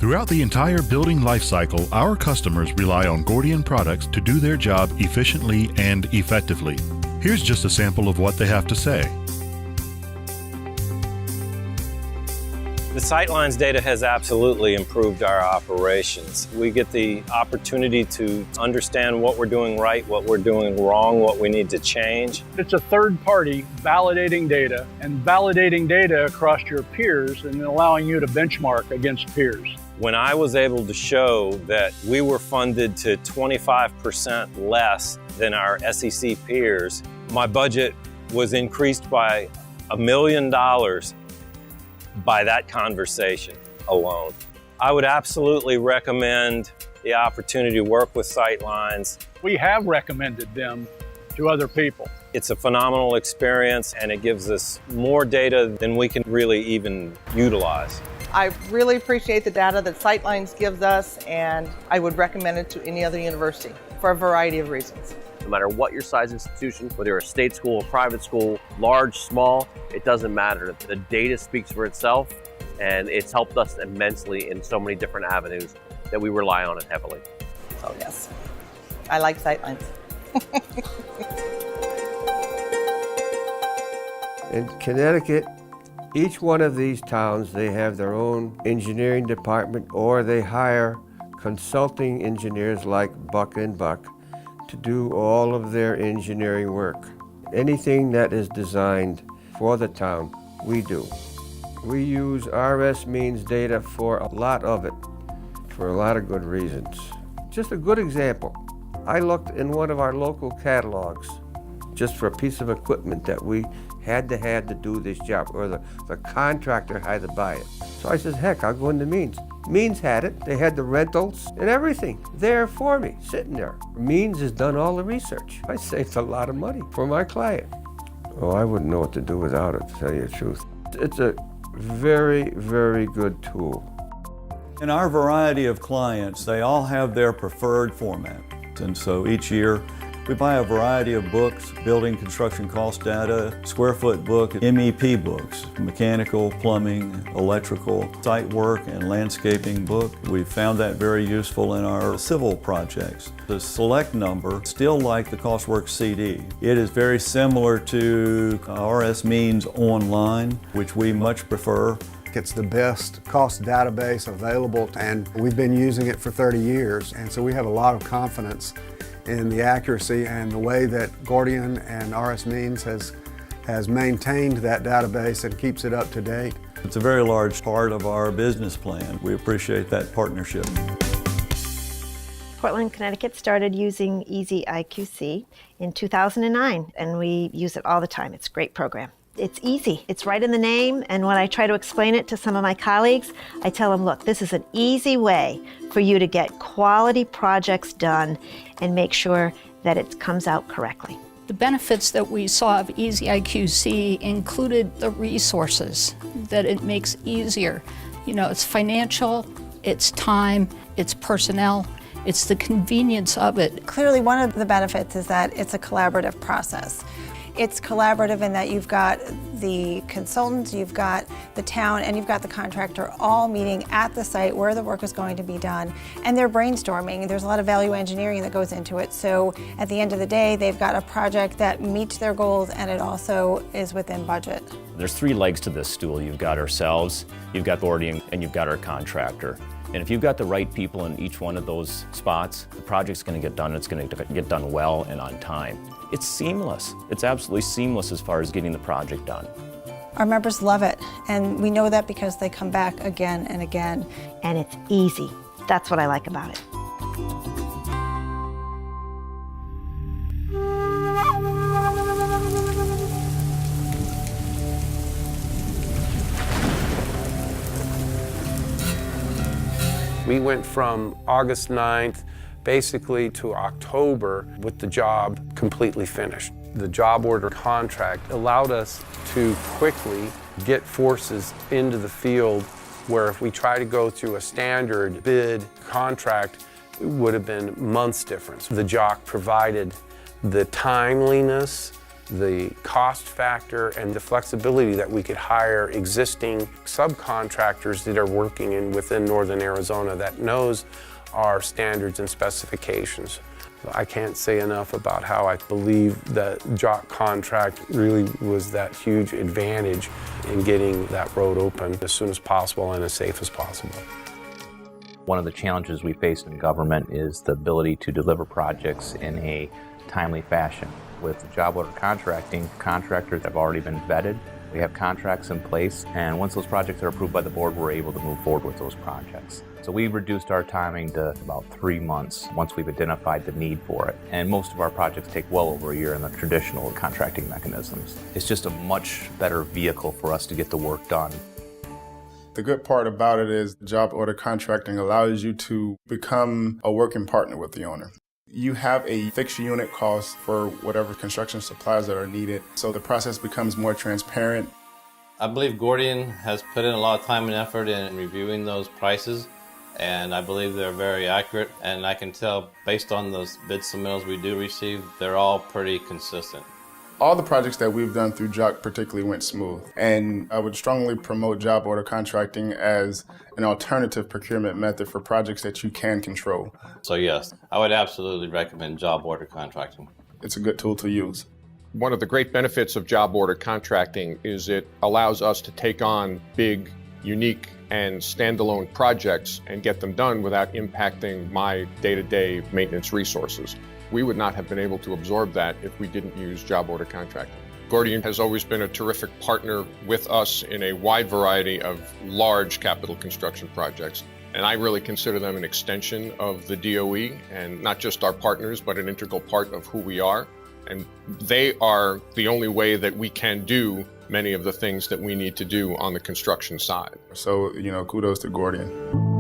Throughout the entire building lifecycle, our customers rely on Gordian products to do their job efficiently and effectively. Here's just a sample of what they have to say. The Sightlines data has absolutely improved our operations. We get the opportunity to understand what we're doing right, what we're doing wrong, what we need to change. It's a third party validating data and validating data across your peers and allowing you to benchmark against peers. When I was able to show that we were funded to 25% less than our SEC peers, my budget was increased by $1 million by that conversation alone. I would absolutely recommend the opportunity to work with Sightlines. We have recommended them to other people. It's a phenomenal experience and it gives us more data than we can really even utilize. I really appreciate the data that Sightlines gives us, and I would recommend it to any other university for a variety of reasons. No matter what your size institution, whether you're a state school, a private school, large, small, it doesn't matter. The data speaks for itself, and it's helped us immensely in so many different avenues that we rely on it heavily. So yes, I like Sightlines. In Connecticut, each one of these towns, they have their own engineering department, or they hire consulting engineers like Buck & Buck to do all of their engineering work. Anything that is designed for the town, we do. We use RSMeans Data for a lot of it, for a lot of good reasons. Just a good example, I looked in one of our local catalogs just for a piece of equipment that we had to do this job, or the contractor had to buy it. So I said, heck, I'll go into Means. Means had it. They had the rentals and everything there for me, sitting there. Means has done all the research. I saved a lot of money for my client. Oh, I wouldn't know what to do without it, to tell you the truth. It's a very, very good tool. In our variety of clients, they all have their preferred format. And so each year, we buy a variety of books, building construction cost data, square foot book, MEP books, mechanical, plumbing, electrical, site work, and landscaping book. We've found that very useful in our civil projects. The select number, still like the CostWorks CD. It is very similar to RSMeans Online, which we much prefer. It's the best cost database available, and we've been using it for 30 years, and so we have a lot of confidence in the accuracy and the way that Gordian and RSMeans has maintained that database and keeps it up to date. It's a very large part of our business plan. We appreciate that partnership. Portland, Connecticut started using ezIQC in 2009, and we use it all the time. It's a great program. It's easy. It's right in the name, and when I try to explain it to some of my colleagues, I tell them, look, this is an easy way for you to get quality projects done and make sure that it comes out correctly. The benefits that we saw of ezIQC included the resources, that it makes easier. You know, it's financial, it's time, it's personnel, it's the convenience of it. Clearly, one of the benefits is that it's a collaborative process. It's collaborative in that you've got the consultants, you've got the town, and you've got the contractor all meeting at the site where the work is going to be done, and they're brainstorming. There's a lot of value engineering that goes into it, so at the end of the day, they've got a project that meets their goals and it also is within budget. There's three legs to this stool. You've got ourselves, you've got Gordian, and you've got our contractor. And if you've got the right people in each one of those spots, the project's going to get done. It's going to get done well and on time. It's seamless. It's absolutely seamless as far as getting the project done. Our members love it, and we know that because they come back again and again. And it's easy. That's what I like about it. We went from August 9th basically to October with the job completely finished. The job order contract allowed us to quickly get forces into the field, where if we try to go through a standard bid contract, it would have been months difference. The JOC provided the timeliness the cost factor and the flexibility that we could hire existing subcontractors that are working within northern Arizona that knows our standards and specifications. I can't say enough about how I believe that JOC contract really was that huge advantage in getting that road open as soon as possible and as safe as possible. One of the challenges we face in government is the ability to deliver projects in a timely fashion. With job order contracting, contractors have already been vetted. We have contracts in place, and once those projects are approved by the board, we're able to move forward with those projects. So we've reduced our timing to about 3 months once we've identified the need for it. And most of our projects take well over a year in the traditional contracting mechanisms. It's just a much better vehicle for us to get the work done. The good part about it is job order contracting allows you to become a working partner with the owner. You have a fixed unit cost for whatever construction supplies that are needed, so the process becomes more transparent. I believe Gordian has put in a lot of time and effort in reviewing those prices, and I believe they're very accurate, and I can tell based on those bid submittals we do receive, they're all pretty consistent. All the projects that we've done through JOC particularly went smooth, and I would strongly promote job order contracting as an alternative procurement method for projects that you can control. So yes, I would absolutely recommend job order contracting. It's a good tool to use. One of the great benefits of job order contracting is it allows us to take on big, unique, and standalone projects and get them done without impacting my day-to-day maintenance resources. We would not have been able to absorb that if we didn't use job order contracting. Gordian has always been a terrific partner with us in a wide variety of large capital construction projects. And I really consider them an extension of the DOE, and not just our partners, but an integral part of who we are. And they are the only way that we can do many of the things that we need to do on the construction side. So, kudos to Gordian.